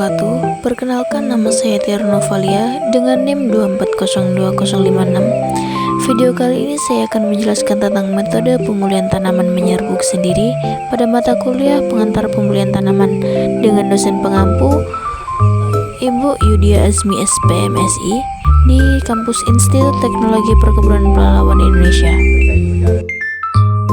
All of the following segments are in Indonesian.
wabarakatuh. Perkenalkan, nama saya Tiara Novalia dengan NIM 2402056. Video kali ini saya akan menjelaskan tentang metode pemulihan tanaman menyerbuk sendiri pada mata kuliah pengantar pemulihan tanaman dengan dosen pengampu Ibu Yudia Azmi SPMSI di Kampus Institut Teknologi Perkebunan Pahlawan Indonesia.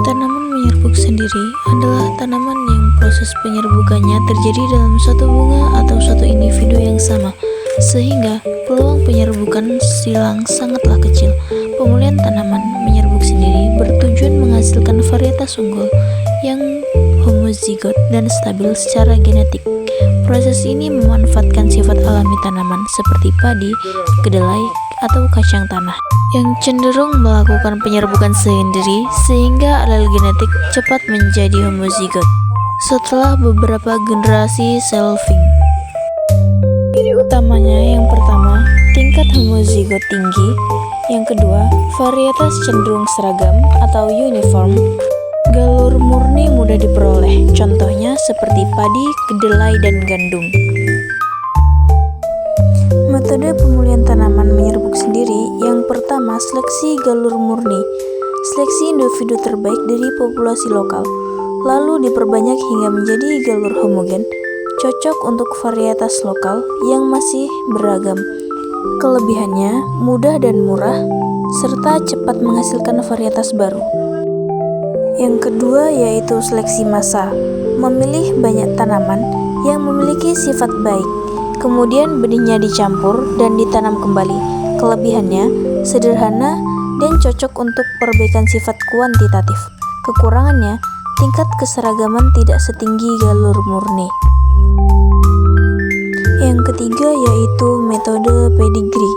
Tanaman menyerbuk sendiri adalah tanaman yang proses penyerbukannya terjadi dalam satu bunga atau satu individu yang sama, sehingga peluang penyerbukan silang sangatlah kecil. Pemulihan tanaman menyerbuk sendiri bertujuan menghasilkan varietas unggul yang homozigot dan stabil secara genetik. Proses ini memanfaatkan sifat alami tanaman seperti padi, kedelai, atau kacang tanah yang cenderung melakukan penyerbukan sendiri sehingga alel genetik cepat menjadi homozigot setelah beberapa generasi selfing. Ciri utamanya yang pertama, tingkat homozigot tinggi. Yang kedua, varietas cenderung seragam atau uniform. Galur murni mudah diperoleh, contohnya seperti padi, kedelai, dan gandum. Metode pemulihan tanaman menyerbuk sendiri. Yang pertama, seleksi galur murni. Seleksi individu terbaik dari populasi lokal, lalu diperbanyak hingga menjadi galur homogen, cocok untuk varietas lokal yang masih beragam. Kelebihannya mudah dan murah, serta cepat menghasilkan varietas baru. Yang kedua yaitu seleksi massa. Memilih banyak tanaman yang memiliki sifat baik, kemudian benihnya dicampur dan ditanam kembali. Kelebihannya sederhana dan cocok untuk perbaikan sifat kuantitatif. Kekurangannya, tingkat keseragaman tidak setinggi galur murni. Yang ketiga yaitu metode pedigree,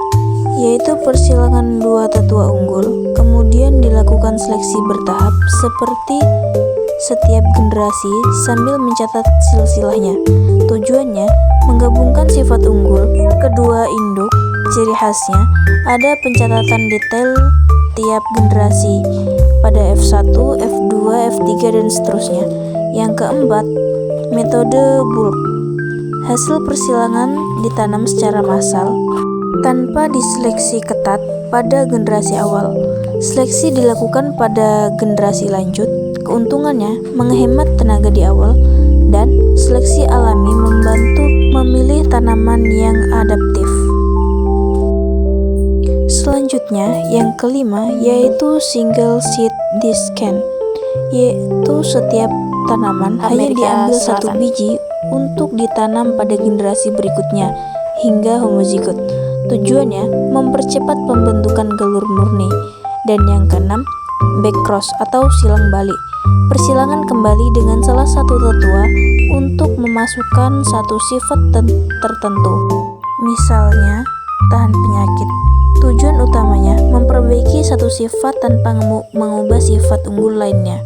yaitu persilangan dua tetua unggul, kemudian dilakukan seleksi bertahap seperti setiap generasi sambil mencatat silsilahnya. Tujuannya menggabungkan sifat unggul kedua induk. Ciri khasnya ada pencatatan detail tiap generasi pada F1, F2, F3, dan seterusnya. Yang keempat, metode bulk. Hasil persilangan ditanam secara massal tanpa diseleksi ketat pada generasi awal. Seleksi dilakukan pada generasi lanjut. Keuntungannya menghemat tenaga di awal, dan seleksi alami membantu memilih tanaman yang adaptif. Selanjutnya, yang kelima yaitu single seed descent, yaitu setiap tanaman hanya diambil satu biji untuk ditanam pada generasi berikutnya hingga homozigot. Tujuannya mempercepat pembentukan galur murni. Dan yang keenam, backcross atau silang balik. Persilangan kembali dengan salah satu tetua untuk memasukkan satu sifat tertentu, misalnya tahan penyakit. Tujuan utamanya memperbaiki satu sifat tanpa mengubah sifat unggul lainnya.